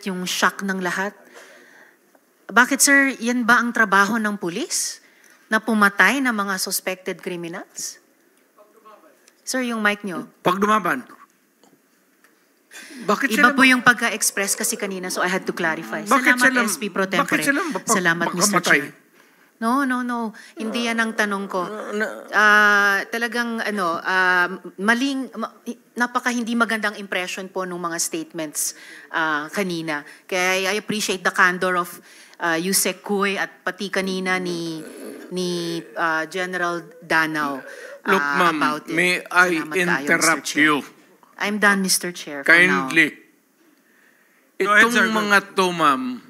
yung shock ng lahat. Bakit sir, yan ba ang trabaho ng pulis? Na pumatay ng mga suspected criminals? Sir, yung mic nyo. Pag dumaban. Bakit Iba sila po yung pagka-express kasi kanina, so I had to clarify. Bakit Salamat, sila- SP Pro Tempore. bakit sila Salamat, Mr. makamatay? Chair. No. Hindi yan ang tanong ko. Talagang napaka hindi magandang impression po ng mga statements kanina. Kaya I appreciate the candor of Yusek Kuy at pati kanina ni General Danao Look, ma'am, about it. may I Salamat kayo, Mr. interrupt Chair. you? I'm done, Mr. Chair, for now. Kindly. Go ahead, sir. Itong mga to, ma'am,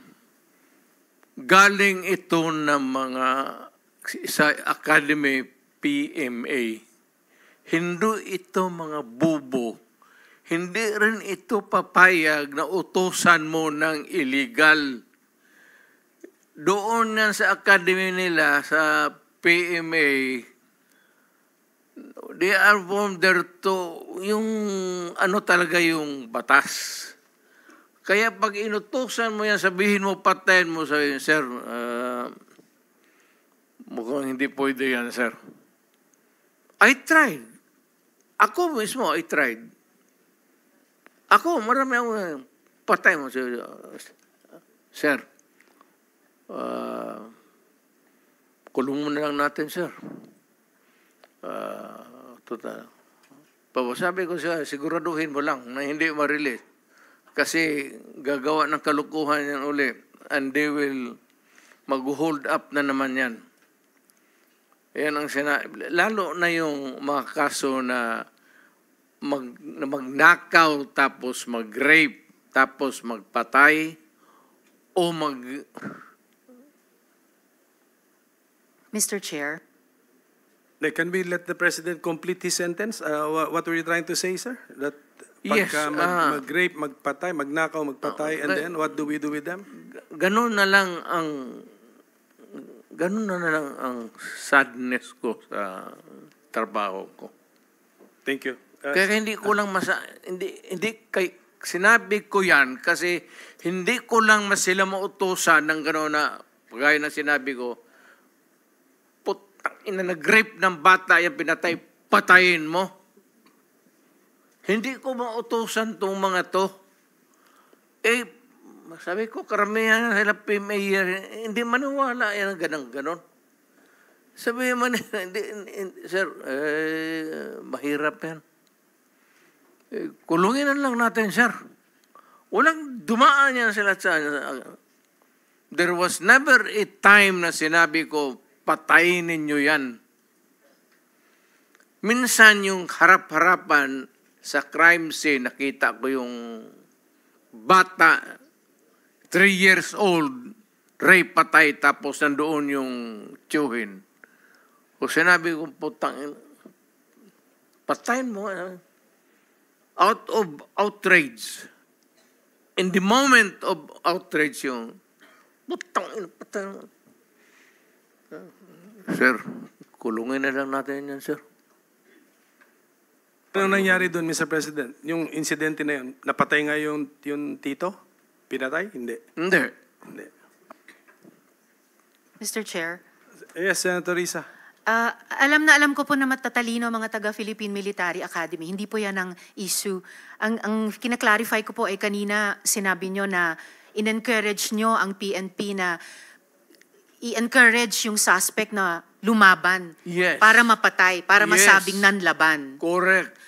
galing ito ng mga sa Academy PMA. Hindi ito mga bubo. Hindi rin ito papayag na utusan mo ng illegal. Doon yan sa Academy nila, sa PMA, they are from there to, yung ano talaga yung batas. Kaya pag inutusan mo yan, sabihin mo, patayin mo, sabihin, sir, mukhang hindi pwede yan, sir. I tried. Ako mismo, I tried. Ako, marami ako, patay mo, sir. Kulong mo na lang natin, sir. Total. Sabi ko siya, siguraduhin mo lang na hindi ma-release. Kasi gagawa ng kalukuhan yan uli. And they will mag-hold up na naman yan. Yan ang lalo na yung mga kaso na mag-knockout, tapos mag-rape, tapos magpatay, o Mr. Chair. Can we let the President complete his sentence? What were you trying to say, sir? That Yes, mag-rape, magpatay, magnakaw, magpatay, and then what do we do with them? Ganun na lang ang sadness ko sa trabaho ko. Thank you. Kaya hindi ko lang sinabi ko yan kasi hindi ko lang sila mautusan ng gano'n na gaya na sinabi ko, putang ina, nag-rape ng bata, yan pinatay, patayin mo. Hindi ko mautusan itong mga to. Sabi ko, karamihan sila PMA, hindi maniwala yan ang ganon. Sabi man, sir, mahirap yan. Kulungin na lang natin, sir. Walang dumaan yan sila sa... There was never a time na sinabi ko, patayin ninyo yan. Minsan yung harap-harapan sa crime scene, nakita ko yung bata, 3 years old, rape, patay, tapos nandoon yung tiyuhin. O sinabi ko, putang, patayin mo. Out of outrage. In the moment of outrage yung, putang, patayin mo. Sir, kulungin na lang natin yan, sir. Ano nangyari doon, Mr. President? Yung insidente na yun, napatay nga yung tito? Pinatay? Hindi. Hindi. Mr. Chair. Yes, Senator Risa. Alam ko po na matatalino mga taga-Philippine Military Academy. Hindi po yan ang issue. Ang kinaklarify ko po ay kanina sinabi nyo na in-encourage nyo ang PNP na i-encourage yung suspect na lumaban. Yes. Para mapatay, para Yes. masabing nanlaban. Correct.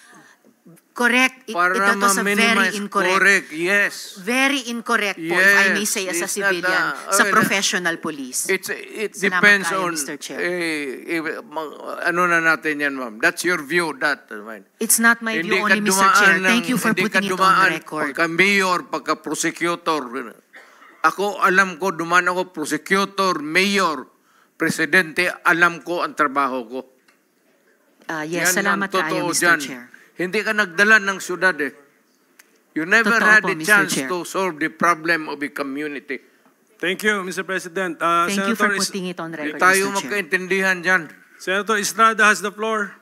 Correct. Para Ito to sa very ma-minimize. incorrect. Correct, yes. Very incorrect po, if I may say as a It's not civilian, sa professional police. It Salamat depends kayo, on, Mr. Chair. ano na natin yan, ma'am. That's your view, mine. It's not my view only, Mr. Chair. Thank you for putting it on the record. Pagka-mayor, pagka-prosecutor. Ako, alam ko, dumaan ako, prosecutor, mayor, presidente, alam ko ang trabaho ko. Yes, Yan salamat ang kayo, totoo Mr. dyan. Chair. Hindi ka nagdala ng syudad eh. You never Totoo had po, a Mr. chance Chair. to solve the problem of a community. Thank you, Mr. President. Thank you for Senator putting it on record, Hindi tayo Mr. Chair. magkaintindihan dyan. Senator Estrada has the floor.